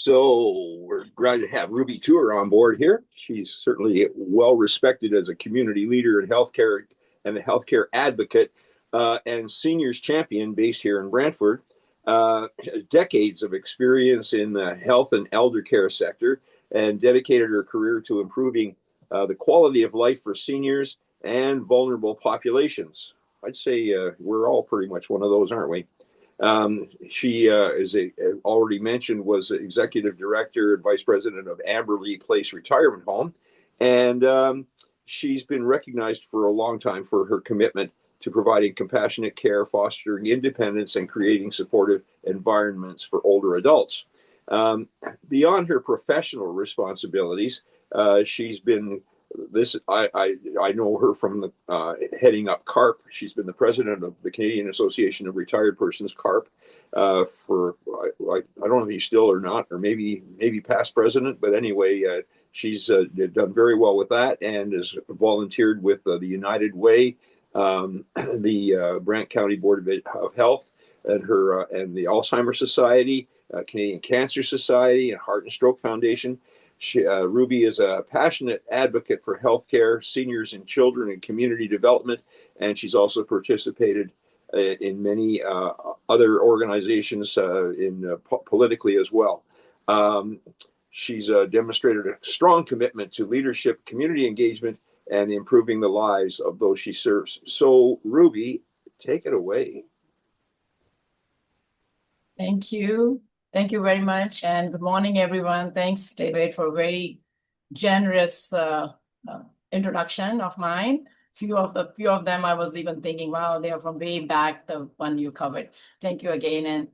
So we're glad to have Ruby Tour on board here. She's certainly well respected as a community leader in healthcare and a healthcare advocate and seniors champion based here in Brantford. Decades of experience in the health and elder care sector and dedicated her career to improving the quality of life for seniors and vulnerable populations. I'd say we're all pretty much one of those, aren't we? She, already mentioned, was executive director and vice president of Amberley Place Retirement Home. And she's been recognized for a long time for her commitment to providing compassionate care, fostering independence, and creating supportive environments for older adults. Beyond her professional responsibilities, she's been I know her from the heading up CARP. She's been the president of the Canadian Association of Retired Persons, CARP, for I don't know if he's still or not, or maybe past president. But anyway, she's done very well with that and has volunteered with the United Way, the Brant County Board of Health, and her and the Alzheimer's Society, Canadian Cancer Society, and Heart and Stroke Foundation. Ruby is a passionate advocate for healthcare, seniors and children, and community development, and she's also participated in many other organizations politically as well. She's demonstrated a strong commitment to leadership, community engagement, and improving the lives of those she serves. So, Ruby, take it away. Thank you. Thank you very much, and good morning, everyone. Thanks, David, for a very generous introduction of mine. Few of them I was even thinking, wow, they are from way back, the one you covered. Thank you again,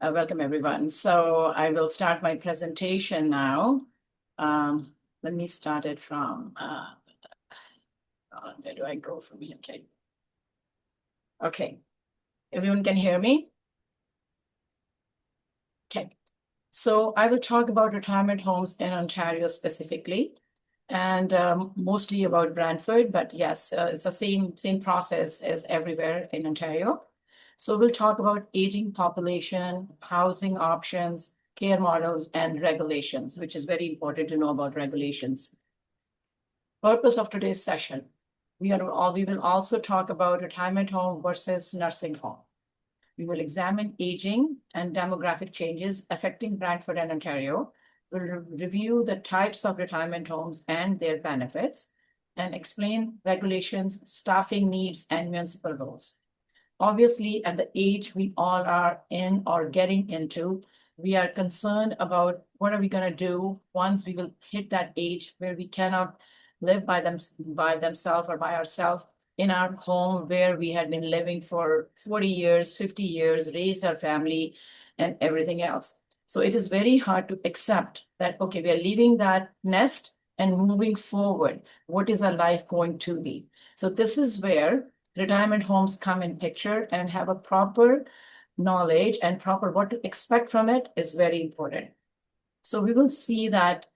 and welcome, everyone. So I will start my presentation now. Let me start it from, where do I go from here? Okay, everyone can hear me? Okay, so I will talk about retirement homes in Ontario specifically, and mostly about Brantford, but yes, it's the same process as everywhere in Ontario. So we'll talk about aging population, housing options, care models, and regulations, which is very important to know about regulations. Purpose of today's session, we will also talk about retirement home versus nursing home. We will examine aging and demographic changes affecting Brantford and Ontario. We'll review the types of retirement homes and their benefits, and explain regulations, staffing needs, and municipal roles. Obviously, at the age we all are in or getting into, we are concerned about what are we going to do once we will hit that age where we cannot live by themselves or by ourselves in our home where we had been living for 40 years, 50 years, raised our family and everything else. So it is very hard to accept that, okay, we are leaving that nest and moving forward. What is our life going to be? So this is where retirement homes come in picture, and have a proper knowledge and proper what to expect from it is very important. So we will see that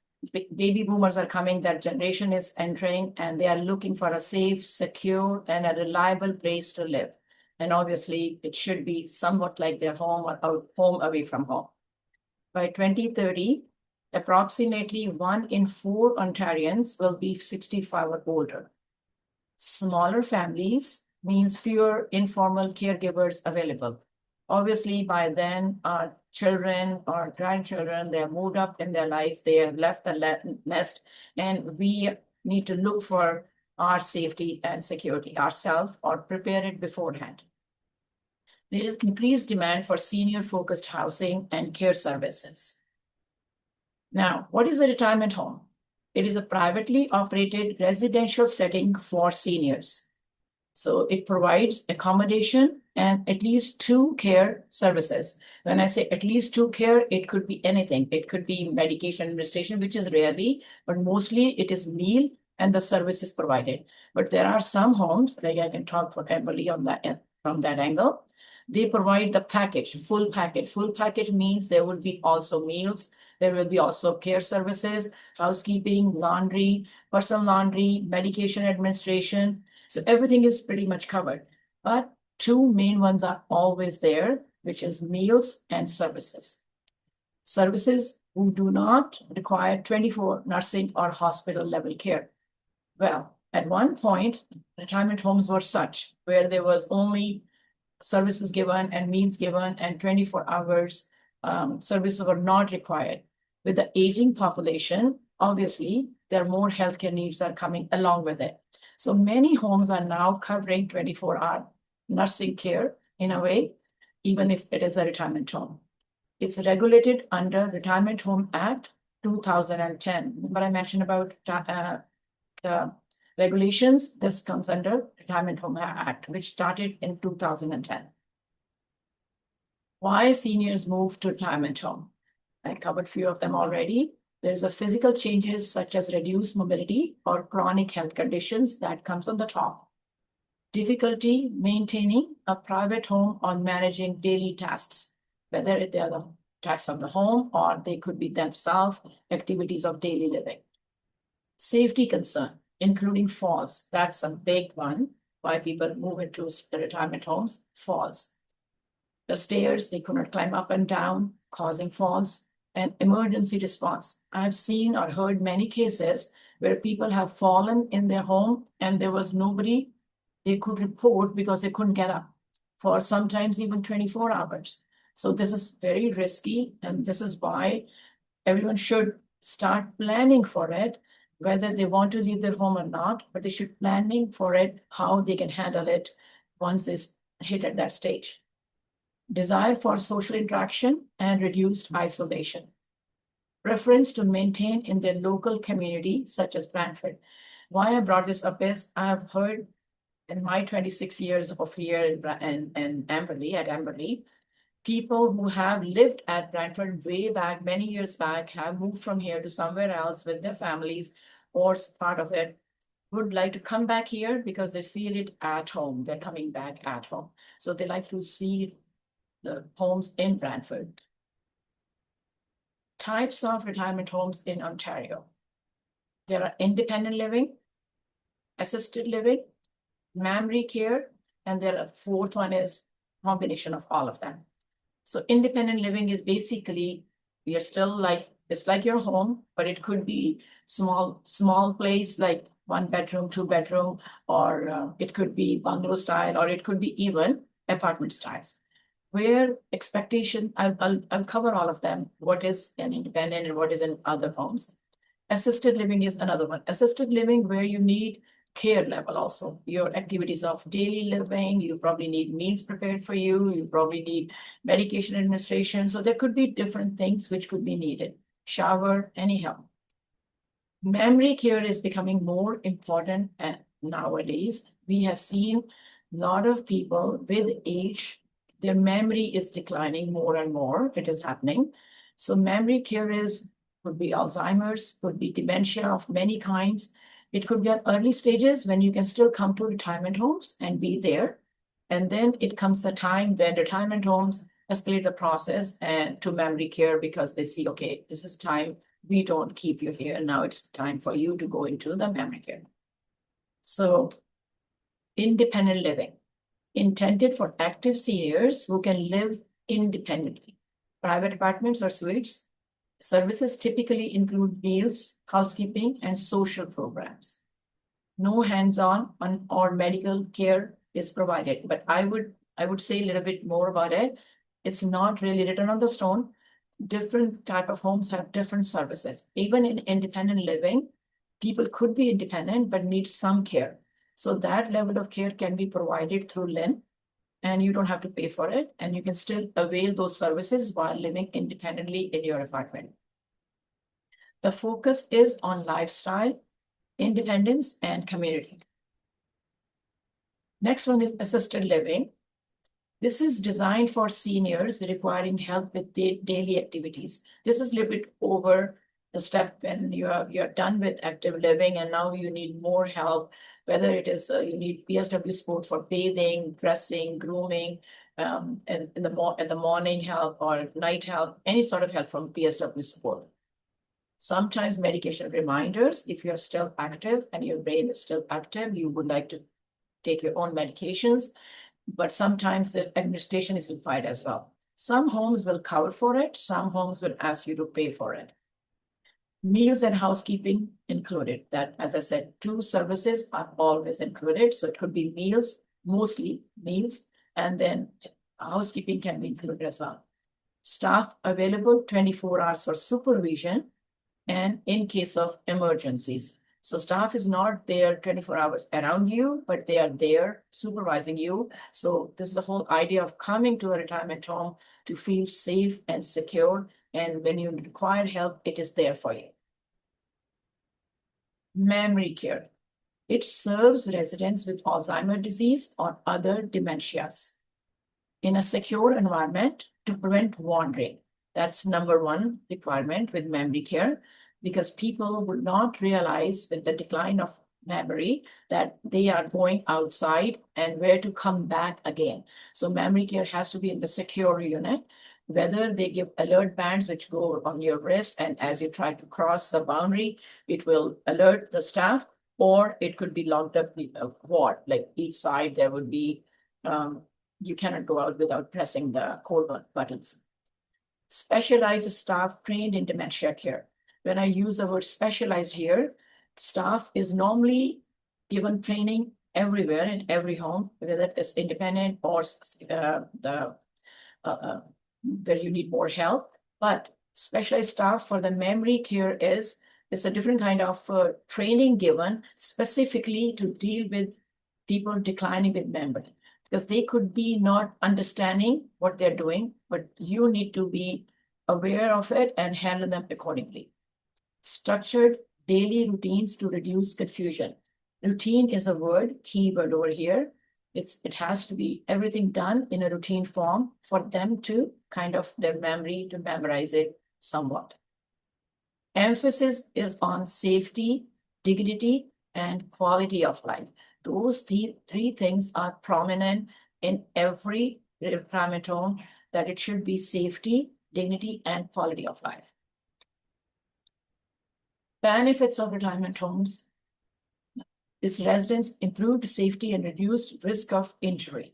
baby boomers are coming, that generation is entering, and they are looking for a safe, secure, and a reliable place to live. And obviously, it should be somewhat like their home or home away from home. By 2030, approximately 1 in 4 Ontarians will be 65 or older. Smaller families means fewer informal caregivers available. Obviously, by then, our children or grandchildren, they have moved up in their life, they have left the nest, and we need to look for our safety and security ourselves or prepare it beforehand. There is increased demand for senior-focused housing and care services. Now, what is a retirement home? It is a privately operated residential setting for seniors. So it provides accommodation and at least 2 care services. When I say at least 2 care, it could be anything. It could be medication administration, which is rarely, but mostly it is meal and the services provided. But there are some homes, like I can talk for Emily on that from that angle. They provide the package, full package. Full package means there would be also meals. There will be also care services, housekeeping, laundry, personal laundry, medication administration. So everything is pretty much covered. But 2 main ones are always there, which is meals and services. services who do not require 24 nursing or hospital level care. Well, at one point, retirement homes were such where there was only services given and meals given and 24 hours services were not required. With the aging population, obviously, there are more healthcare needs that are coming along with it. So many homes are now covering 24-hour nursing care in a way, even if it is a retirement home. It's regulated under Retirement Home Act 2010. But I mentioned about the regulations. This comes under Retirement Home Act, which started in 2010. Why seniors move to retirement home? I covered a few of them already. There's a physical changes such as reduced mobility or chronic health conditions that comes on the top. Difficulty maintaining a private home or managing daily tasks, whether they are the tasks of the home or they could be themselves activities of daily living. Safety concern, including falls. That's a big one. Why people move into retirement homes, falls. The stairs, they could not climb up and down, causing falls. And emergency response. I've seen or heard many cases where people have fallen in their home and there was nobody they could report because they couldn't get up for sometimes even 24 hours. So this is very risky, and this is why everyone should start planning for it, whether they want to leave their home or not, but they should planning for it, how they can handle it once they hit at that stage. Desire for social interaction and reduced isolation. Preference to maintain in their local community, such as Brantford. Why I brought this up is I have heard in my 26 years of here in Amberley, people who have lived at Brantford way back, many years back, have moved from here to somewhere else with their families or part of it, would like to come back here because they feel it at home. They're coming back at home. So they like to see the homes in Brantford. Types of retirement homes in Ontario. There are independent living, assisted living, memory care, and there are fourth one is combination of all of them. So independent living is basically, you're still like, it's like your home, but it could be small place, like 1 bedroom, 2 bedroom, or it could be bungalow style, or it could be even apartment styles. Where expectation, I'll cover all of them, what is an independent and what is in other homes. Assisted living is another one. Assisted living where you need care level also. Your activities of daily living, you probably need meals prepared for you, you probably need medication administration. So there could be different things which could be needed. Shower, any help. Memory care is becoming more important nowadays. We have seen a lot of people with age, their memory is declining more and more. It is happening. So memory care could be Alzheimer's, could be dementia of many kinds. It could be at early stages when you can still come to retirement homes and be there. And then it comes the time when retirement homes escalate the process and to memory care because they see, okay, this is time we don't keep you here. Now it's time for you to go into the memory care. So independent living, intended for active seniors who can live independently. Private apartments or suites. Services typically include meals, housekeeping, and social programs. No hands-on or medical care is provided, but I would say a little bit more about it. It's not really written on the stone. Different type of homes have different services. Even in independent living, people could be independent but need some care. So that level of care can be provided through LIN, and you don't have to pay for it, and you can still avail those services while living independently in your apartment. The focus is on lifestyle, independence, and community. Next one is assisted living. This is designed for seniors requiring help with daily activities. This is a little bit over the step when you're done with active living and now you need more help, whether it is you need PSW support for bathing, dressing, grooming, and in the morning help or night help, any sort of help from PSW support. Sometimes medication reminders, if you're still active and your brain is still active, you would like to take your own medications, but sometimes the administration is required as well. Some homes will cover for it. Some homes will ask you to pay for it. Meals and housekeeping included. That, as I said, 2 services are always included. So it could be meals, mostly meals, and then housekeeping can be included as well. Staff available 24 hours for supervision and in case of emergencies. So staff is not there 24 hours around you, but they are there supervising you. So this is the whole idea of coming to a retirement home to feel safe and secure. And when you require help, it is there for you. Memory care. It serves residents with Alzheimer's disease or other dementias in a secure environment to prevent wandering. That's number 1 requirement with memory care, because people would not realize with the decline of memory that they are going outside and where to come back again. So memory care has to be in the secure unit, whether they give alert bands which go on your wrist, and as you try to cross the boundary, it will alert the staff, or it could be locked up in a ward, like each side there would be, you cannot go out without pressing the code buttons. Specialized staff trained in dementia care. When I use the word specialized here, staff is normally given training everywhere in every home, whether that is independent or where you need more help. But specialized staff for the memory care it's a different kind of training given specifically to deal with people declining with memory, because they could be not understanding what they're doing, but you need to be aware of it and handle them accordingly. Structured daily routines to reduce confusion. Routine is a keyword over here. It has to be everything done in a routine form for them to kind of their memory to memorize it somewhat. Emphasis is on safety, dignity, and quality of life. Those three things are prominent in every retirement home, that it should be safety, dignity, and quality of life. Benefits of retirement homes is residents' improved safety and reduced risk of injury.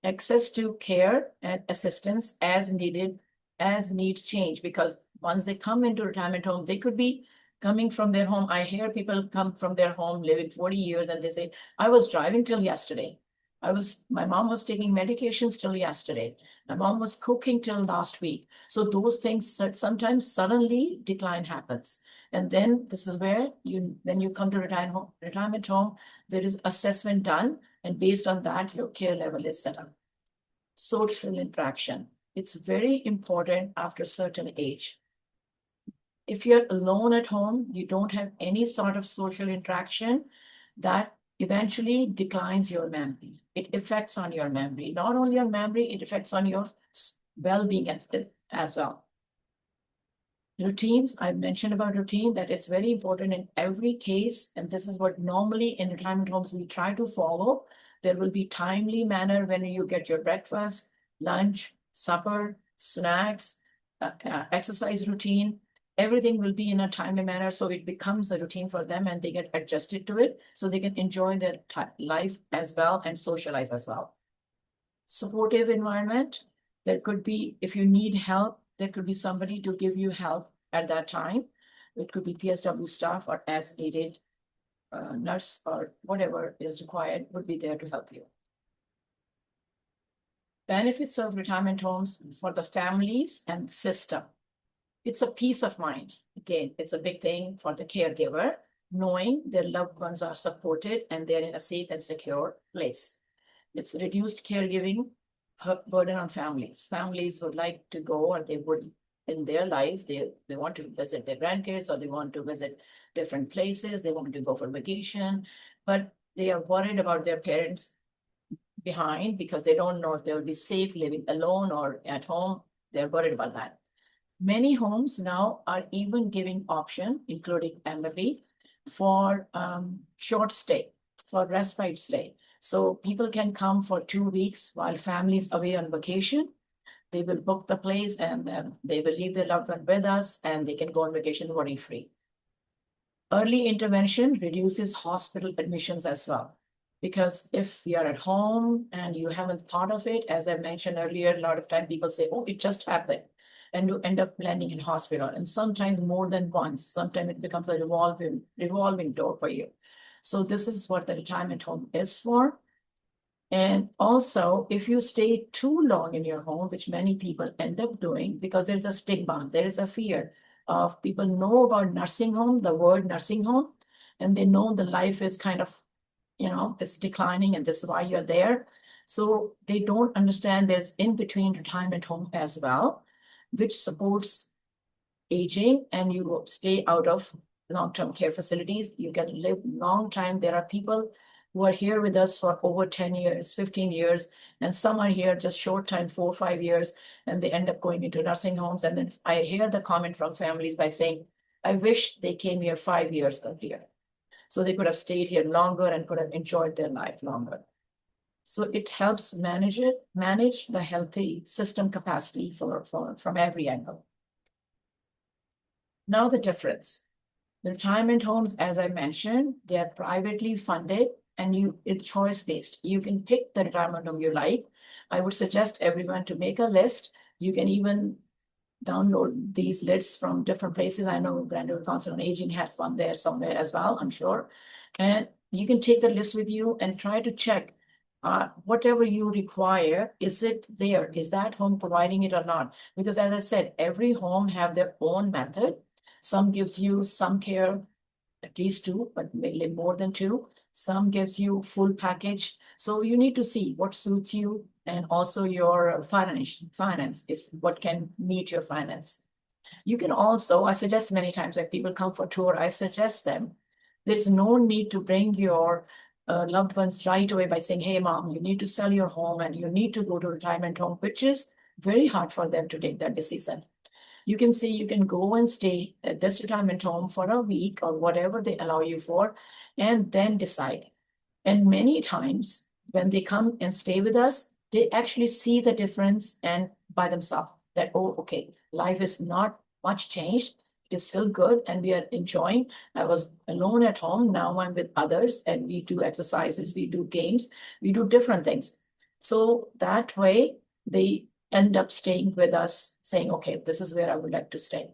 Access to care and assistance as needed, as needs change, because once they come into retirement home, they could be coming from their home. I hear people come from their home, living 40 years, and they say, I was driving till yesterday. My mom was taking medications till yesterday. My mom was cooking till last week. So those things sometimes suddenly decline happens. And then this is where when you come to retirement home, there is assessment done. And based on that, your care level is set up. Social interaction. It's very important after a certain age. If you're alone at home, you don't have any sort of social interaction, that eventually declines your memory. It affects on your memory. Not only on memory, it affects on your well-being as well. Routines, I mentioned about routine, that it's very important in every case. And this is what normally in retirement homes we try to follow. There will be timely manner when you get your breakfast, lunch, supper, snacks, exercise routine. Everything will be in a timely manner, so it becomes a routine for them and they get adjusted to it, so they can enjoy their life as well and socialize as well. Supportive environment. There could be, if you need help, there could be somebody to give you help at that time. It could be PSW staff or as needed nurse or whatever is required would be there to help you. Benefits of retirement homes for the families and system. It's a peace of mind. Again, it's a big thing for the caregiver, knowing their loved ones are supported and they're in a safe and secure place. It's reduced caregiving burden on families. Families would like to go, or they would in their life, they want to visit their grandkids, or they want to visit different places. They want to go for vacation, but they are worried about their parents behind because they don't know if they will be safe living alone or at home. They're worried about that. Many homes now are even giving option, including Emily, for short stay, for respite stay. So people can come for 2 weeks while families away on vacation. They will book the place and they will leave their loved one with us and they can go on vacation worry-free. Early intervention reduces hospital admissions as well. Because if you're at home and you haven't thought of it, as I mentioned earlier, a lot of time people say, oh, it just happened. And you end up landing in hospital. And sometimes more than once, sometimes it becomes a revolving door for you. So this is what the retirement home is for. And also, if you stay too long in your home, which many people end up doing, because there's a stigma, there is a fear of people know about nursing home, the word nursing home, and they know the life is kind of, it's declining and this is why you're there. So they don't understand there's in between retirement home as well, which supports aging, and you stay out of long-term care facilities. You can live long time. There are people who are here with us for over 10 years, 15 years, and some are here just short time, 4 or 5 years, and they end up going into nursing homes. And then I hear the comment from families by saying, I wish they came here 5 years earlier. So they could have stayed here longer and could have enjoyed their life longer. So it helps manage the healthy system capacity from every angle. Now the difference. The retirement homes, as I mentioned, they are privately funded and it's choice-based. You can pick the retirement home you like. I would suggest everyone to make a list. You can even download these lists from different places. I know Graduate Council on Aging has one there somewhere as well, I'm sure. And you can take the list with you and try to check whatever you require, is it there? Is that home providing it or not? Because as I said, every home have their own method. Some gives you some care, at least 2, but mainly more than 2. Some gives you full package. So you need to see what suits you and also your finance, if what can meet your finance. You can also, I suggest many times when people come for tour, I suggest them, there's no need to bring your loved ones right away by saying, hey, mom, you need to sell your home and you need to go to retirement home, which is very hard for them to take that decision. You can say you can go and stay at this retirement home for a week or whatever they allow you for, and then decide. And many times when they come and stay with us, they actually see the difference and by themselves that, oh, okay, life is not much changed. It is still good and we are enjoying. I was alone at home. Now I'm with others and we do exercises, we do games, we do different things. So that way they end up staying with us saying, okay, this is where I would like to stay.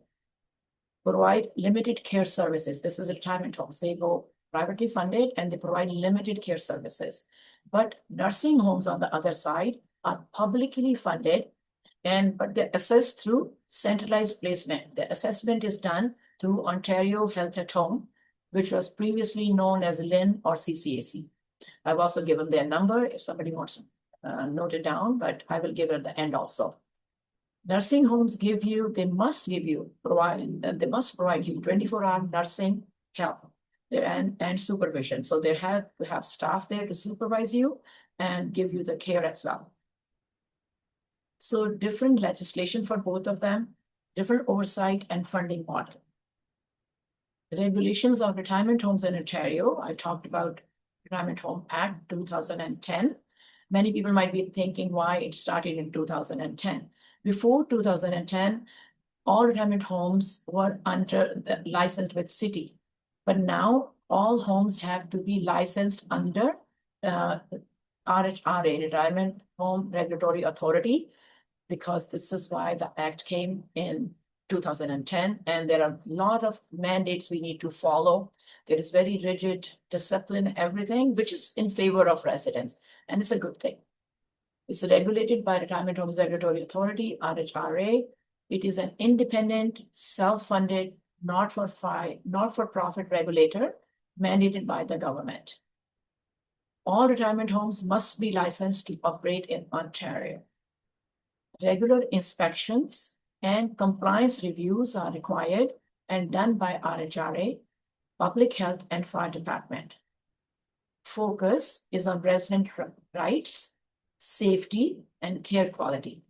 Provide limited care services. This is retirement homes. They go privately funded and they provide limited care services. But nursing homes on the other side are publicly funded, but they're assessed through centralized placement. The assessment is done through Ontario Health at Home, which was previously known as LIN or CCAC. I've also given their number if somebody wants to note it down, but I will give it at the end also. Nursing homes they must provide you 24-hour nursing help and supervision. So they have to have staff there to supervise you and give you the care as well. So different legislation for both of them, different oversight and funding model. The regulations of retirement homes in Ontario, I talked about Retirement Home Act 2010. Many people might be thinking why it started in 2010. Before 2010, all retirement homes were licensed with city. But now all homes have to be licensed under RHRA, Retirement Home Regulatory Authority, because this is why the act came in 2010, and there are a lot of mandates we need to follow. There is very rigid discipline, everything, which is in favor of residents, and it's a good thing. It's regulated by Retirement Homes Regulatory Authority, RHRA. It is an independent, self-funded, not-for-profit regulator mandated by the government. All retirement homes must be licensed to operate in Ontario. Regular inspections and compliance reviews are required and done by RHRA, Public Health and Fire Department. Focus is on resident rights, safety, and care quality.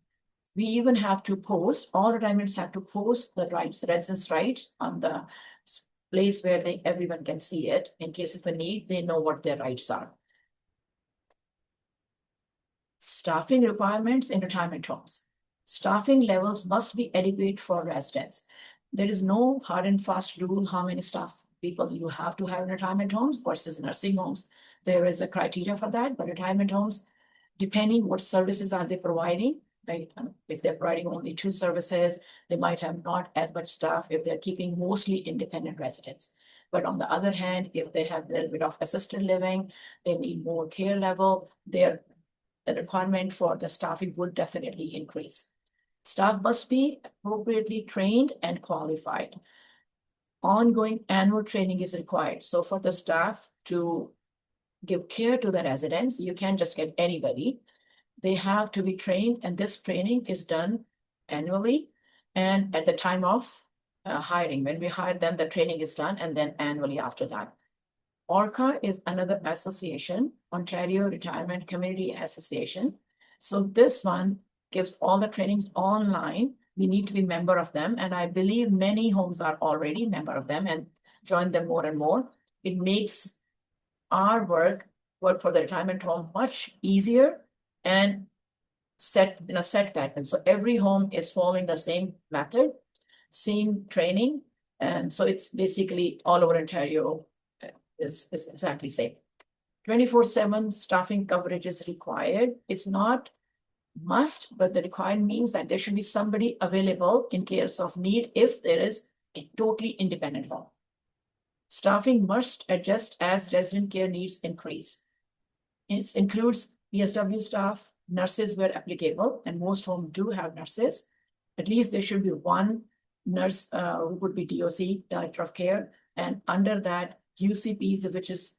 We even have to post, all retirements have to post the residents' rights on the place where everyone can see it. In case of a need, they know what their rights are. Staffing requirements in retirement homes. Staffing levels must be adequate for residents. There is no hard and fast rule how many staff people you have to have in retirement homes versus nursing homes. There is a criteria for that, but retirement homes, depending what services are they providing, right? If they're providing only 2 services, they might have not as much staff if they're keeping mostly independent residents. But on the other hand, if they have a little bit of assisted living, they need more care level, the requirement for the staffing would definitely increase. Staff must be appropriately trained and qualified. Ongoing annual training is required. So for the staff to give care to the residents, you can't just get anybody. They have to be trained, and this training is done annually and at the time of hiring. When we hire them, the training is done, and then annually after that. ORCA is another association, Ontario Retirement Community Association. So this one gives all the trainings online. We need to be member of them, and I believe many homes are already member of them and join them more and more. It makes our work for the retirement home much easier and set in a set pattern. So every home is following the same method, same training, and so it's basically all over Ontario is exactly same. 24/7 staffing coverage is required. It's not must, but the required means that there should be somebody available in case of need if there is a totally independent home. Staffing must adjust as resident care needs increase. It includes PSW staff, nurses where applicable, and most homes do have nurses. At least there should be one nurse who would be DOC, Director of Care, and under that UCPs, which is,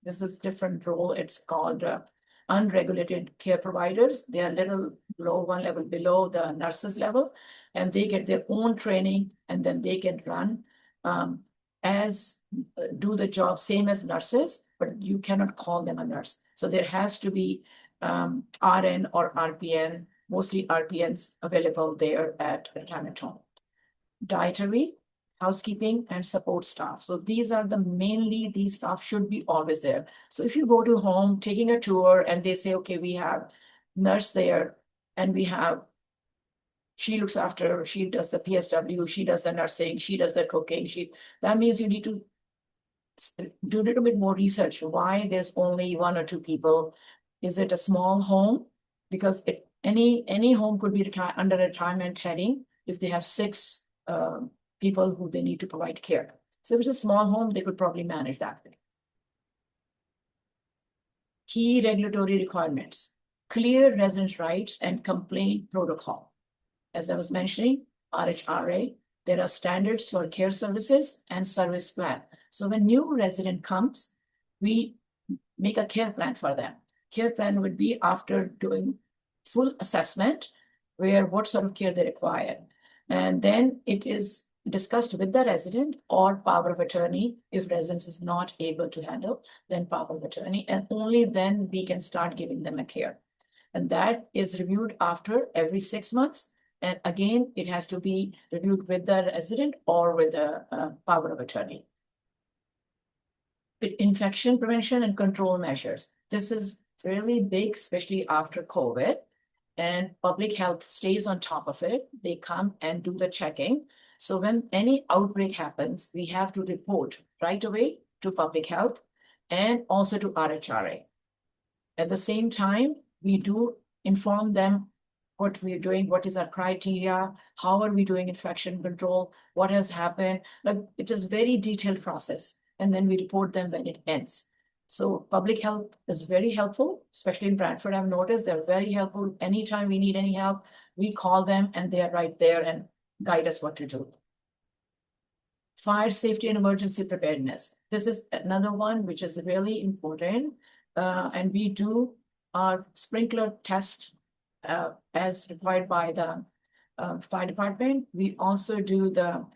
this is different role, it's called unregulated care providers. They are a little below, one level below the nurses level, and they get their own training, and then they can run do the job same as nurses, but you cannot call them a nurse. So there has to be RN or RPN, mostly RPNs available there at retirement home. Dietary, housekeeping, and support staff. So these are these staff should be always there. So if you go to home, taking a tour, and they say, okay, we have nurse there, and she looks after, she does the PSW, she does the nursing, she does the cooking, that means you need to do a little bit more research. Why there's only 1 or 2 people? Is it a small home? Because any home could be under a retirement heading if they have 6 people who they need to provide care. So if it's a small home, they could probably manage that. Key regulatory requirements, clear resident rights and complaint protocol. As I was mentioning, RHRA, there are standards for care services and service plan. So when new resident comes, we make a care plan for them. Care plan would be after doing full assessment, what sort of care they require. And then it is discussed with the resident or power of attorney. If residence is not able to handle, then power of attorney, and only then we can start giving them a care. And that is reviewed after every 6 months. And again, it has to be reviewed with the resident or with the power of attorney. Infection prevention and control measures. This is really big, especially after COVID, and public health stays on top of it. They come and do the checking. So when any outbreak happens, we have to report right away to public health and also to RHRA. At the same time, we do inform them what we're doing, what is our criteria, how are we doing infection control, what has happened. Like, it is very detailed process. And then we report them when it ends. So public health is very helpful, especially in Brantford. I've noticed they're very helpful. Anytime we need any help, we call them and they are right there and guide us what to do. Fire safety and emergency preparedness. This is another one which is really important. And we do our sprinkler test as required by the fire department. We also do the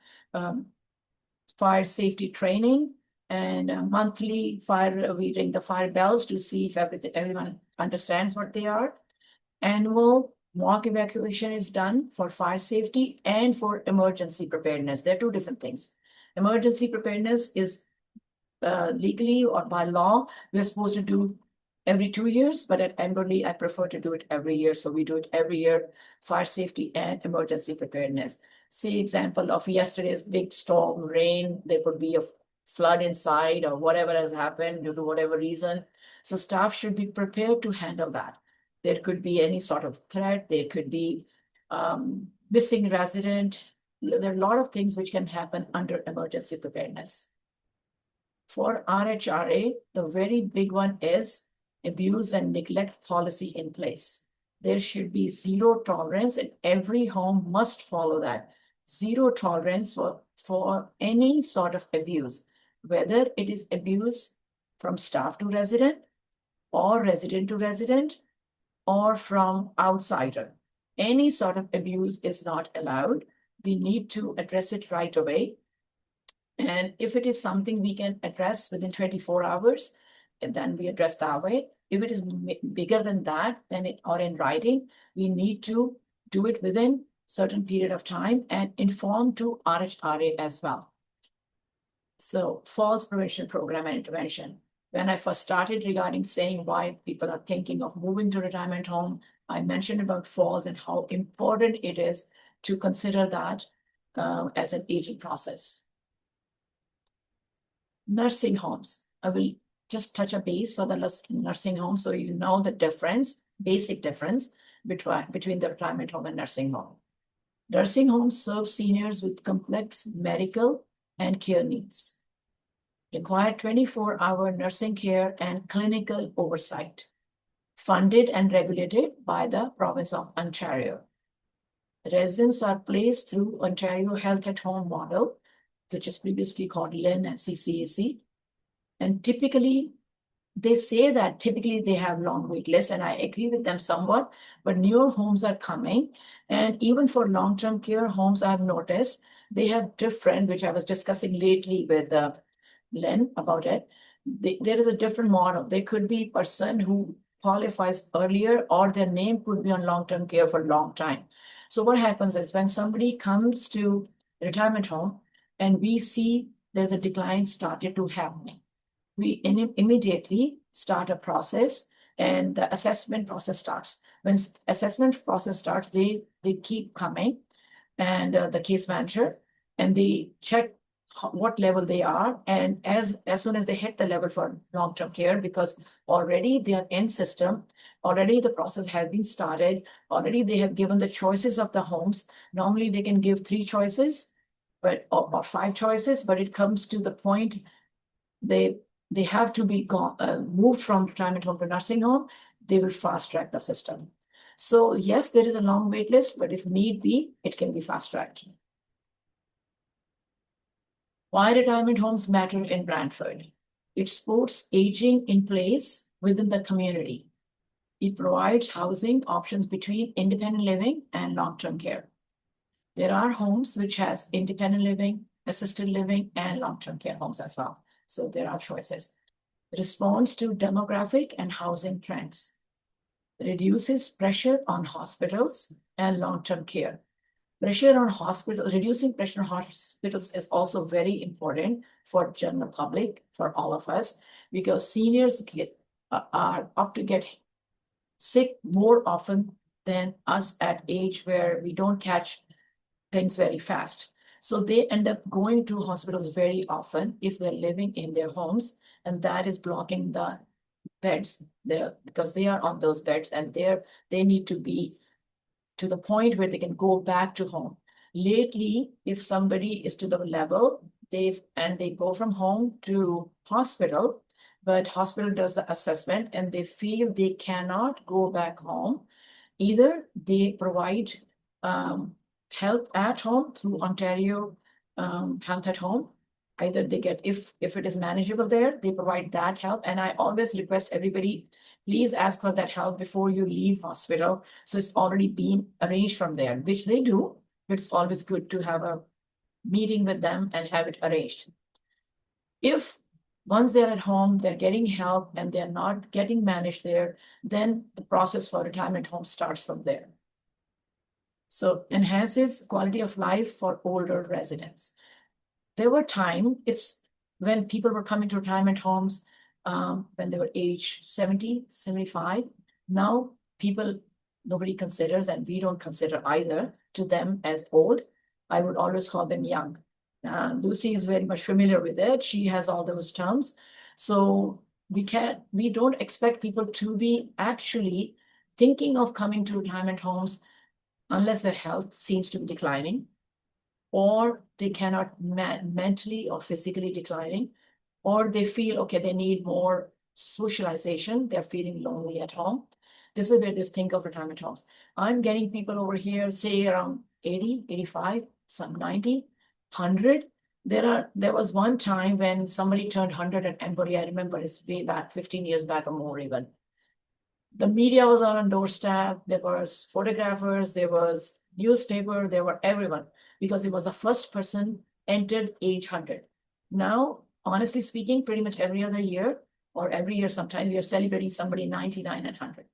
fire safety training and monthly we ring the fire bells to see if everyone understands what they are. Annual mock evacuation is done for fire safety and for emergency preparedness. They're 2 different things. Emergency preparedness is legally or by law, we're supposed to do every 2 years, but at Emberley, I prefer to do it every year. So we do it every year, fire safety and emergency preparedness. See example of yesterday's big storm, rain, there could be flood inside or whatever has happened due to whatever reason. So staff should be prepared to handle that. There could be any sort of threat. There could be missing resident. There are a lot of things which can happen under emergency preparedness. For RHRA, the very big one is abuse and neglect policy in place. There should be zero tolerance, and every home must follow that. Zero tolerance for any sort of abuse, whether it is abuse from staff to resident, or resident to resident, or from outsider. Any sort of abuse is not allowed. We need to address it right away. And if it is something we can address within 24 hours, then we address that way. If it is bigger than that, or in writing, we need to do it within certain period of time and inform to RHRA as well. So falls prevention program and intervention. When I first started regarding saying why people are thinking of moving to retirement home, I mentioned about falls and how important it is to consider that as an aging process. Nursing homes. I will just touch a base for the nursing home so you know the difference, basic difference between the retirement home and nursing home. Nursing homes serve seniors with complex medical and care needs, require 24-hour nursing care and clinical oversight, funded and regulated by the province of Ontario. Residents are placed through Ontario Health at Home model, which is previously called LIN and CCAC. And typically, they say that typically they have long wait lists, and I agree with them somewhat, but newer homes are coming. And even for long-term care homes, I've noticed they have different, which I was discussing lately with Len about it. There is a different model. There could be a person who qualifies earlier, or their name could be on long-term care for a long time. So what happens is when somebody comes to retirement home and we see there's a decline started to happening, we immediately start a process, and the assessment process starts. When assessment process starts, they keep coming, and the case manager, and they check what level they are. And as soon as they hit the level for long-term care, because already they are in system, already the process has been started, already they have given the choices of the homes. Normally they can give 3 choices, or 5 choices, but it comes to the point they have to be moved from retirement home to nursing home. They will fast track the system. So yes, there is a long wait list, but if need be, it can be fast tracked. Why retirement homes matter in Brantford? It supports aging in place within the community. It provides housing options between independent living and long-term care. There are homes which has independent living, assisted living, and long-term care homes as well. So there are choices. Responds to demographic and housing trends. Reduces pressure on hospitals and long-term care. Pressure on hospitals, reducing pressure on hospitals is also very important for general public, for all of us, because seniors are up to get sick more often than us at age where we don't catch things very fast. So they end up going to hospitals very often if they're living in their homes, and that is blocking the beds there, because they are on those beds, and they need to be to the point where they can go back to home. Lately, if somebody is to the level, they go from home to hospital, but hospital does the assessment and they feel they cannot go back home. Either they provide help at home through Ontario Health at Home. Either they get, if it is manageable there, they provide that help. And I always request everybody, please ask for that help before you leave hospital. So it's already been arranged from there, which they do. It's always good to have a meeting with them and have it arranged. If once they're at home, they're getting help and they're not getting managed there, then the process for retirement home starts from there. So enhances quality of life for older residents. There were times, it's when people were coming to retirement homes when they were age 70, 75. Now nobody considers, and we don't consider either, to them as old. I would always call them young. Lucy is very much familiar with it. She has all those terms. So we don't expect people to be actually thinking of coming to retirement homes unless their health seems to be declining, or they cannot mentally or physically declining, or they feel, okay, they need more socialization. They're feeling lonely at home. This is where they think of retirement homes. I'm getting people over here, say around 80, 85, some 90, 100. There was one time when somebody turned 100 and everybody, I remember, it's way back, 15 years back or more even. The media was on doorstep. There was photographers, there was newspaper, there were everyone, because it was the first person entered age 100. Now, honestly speaking, pretty much every other year or every year, sometime we are celebrating somebody 99 and 100.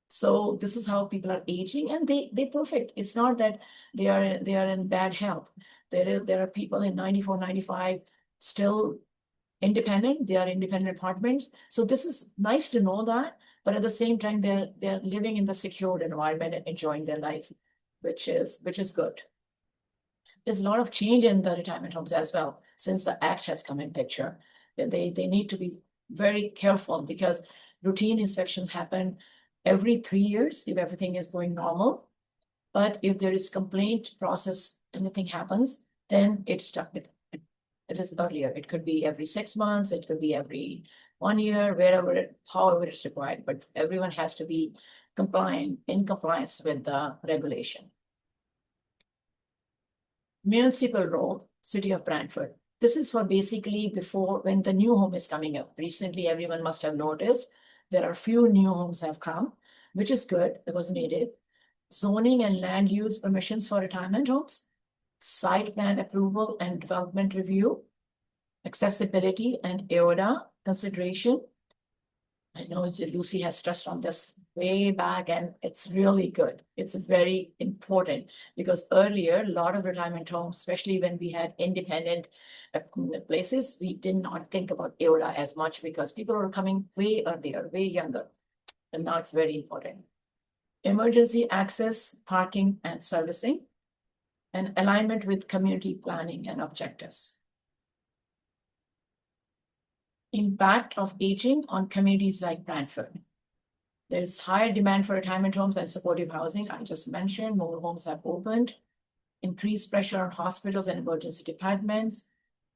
So this is how people are aging, and they're perfect. It's not that they are in bad health. There are people in 94, 95 still independent. They are independent apartments. So this is nice to know that, but at the same time, they're living in the secured environment and enjoying their life, which is good. There's a lot of change in the retirement homes as well since the act has come in picture. They need to be very careful because routine inspections happen every 3 years if everything is going normal. But if there is complaint process, anything happens, then it's stuck. It is earlier. It could be every 6 months. It could be every 1 year, however it's required. But everyone has to be in compliance with the regulation. Municipal role, City of Brantford. This is for basically before when the new home is coming up. Recently, everyone must have noticed there are few new homes have come, which is good. It was needed. Zoning and land use permissions for retirement homes, site plan approval and development review, accessibility and AODA consideration. I know Lucy has stressed on this way back, and it's really good. It's very important because earlier, a lot of retirement homes, especially when we had independent places, we did not think about AODA as much because people were coming way earlier, way younger. And now it's very important. Emergency access, parking, and servicing, and alignment with community planning and objectives. Impact of aging on communities like Brantford. There's higher demand for retirement homes and supportive housing. I just mentioned more homes have opened. Increased pressure on hospitals and emergency departments.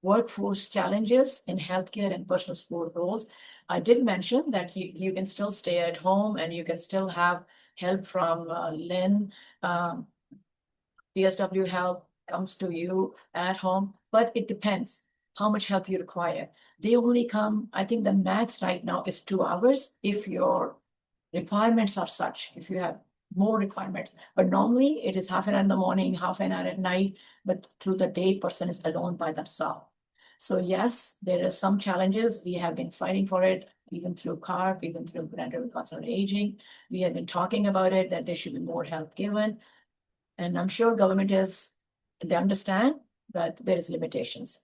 Workforce challenges in healthcare and personal support roles. I did mention that you can still stay at home and you can still have help from Lynn. PSW help comes to you at home, but it depends how much help you require. They only come, I think the max right now is 2 hours if your requirements are such, if you have more requirements. But normally it is half an hour in the morning, half an hour at night, but through the day, person is alone by themselves. So yes, there are some challenges. We have been fighting for it, even through CARP, even through Brantford Council on Aging. We have been talking about it, that there should be more help given. And I'm sure government they understand that there is limitations.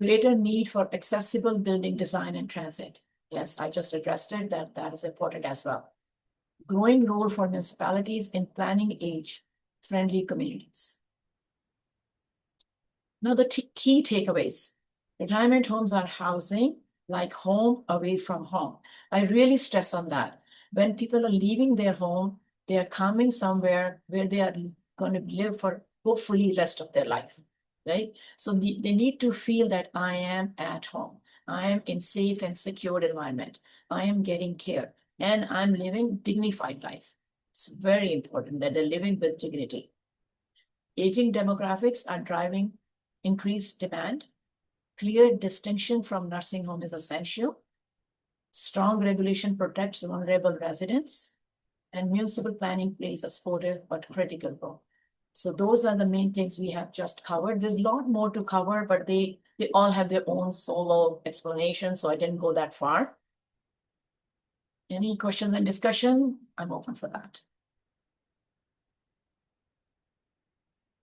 Greater need for accessible building design and transit. Yes, I just addressed it, that is important as well. Growing role for municipalities in planning age-friendly communities. Now the key takeaways. Retirement homes are housing like home away from home. I really stress on that. When people are leaving their home, they are coming somewhere where they are going to live for hopefully rest of their life, right? So they need to feel that I am at home. I am in safe and secure environment. I am getting care and I'm living dignified life. It's very important that they're living with dignity. Aging demographics are driving increased demand. Clear distinction from nursing home is essential. Strong regulation protects vulnerable residents. And municipal planning plays a supportive but critical role. So those are the main things we have just covered. There's a lot more to cover, but they all have their own solo explanation, so I didn't go that far. Any questions and discussion? I'm open for that.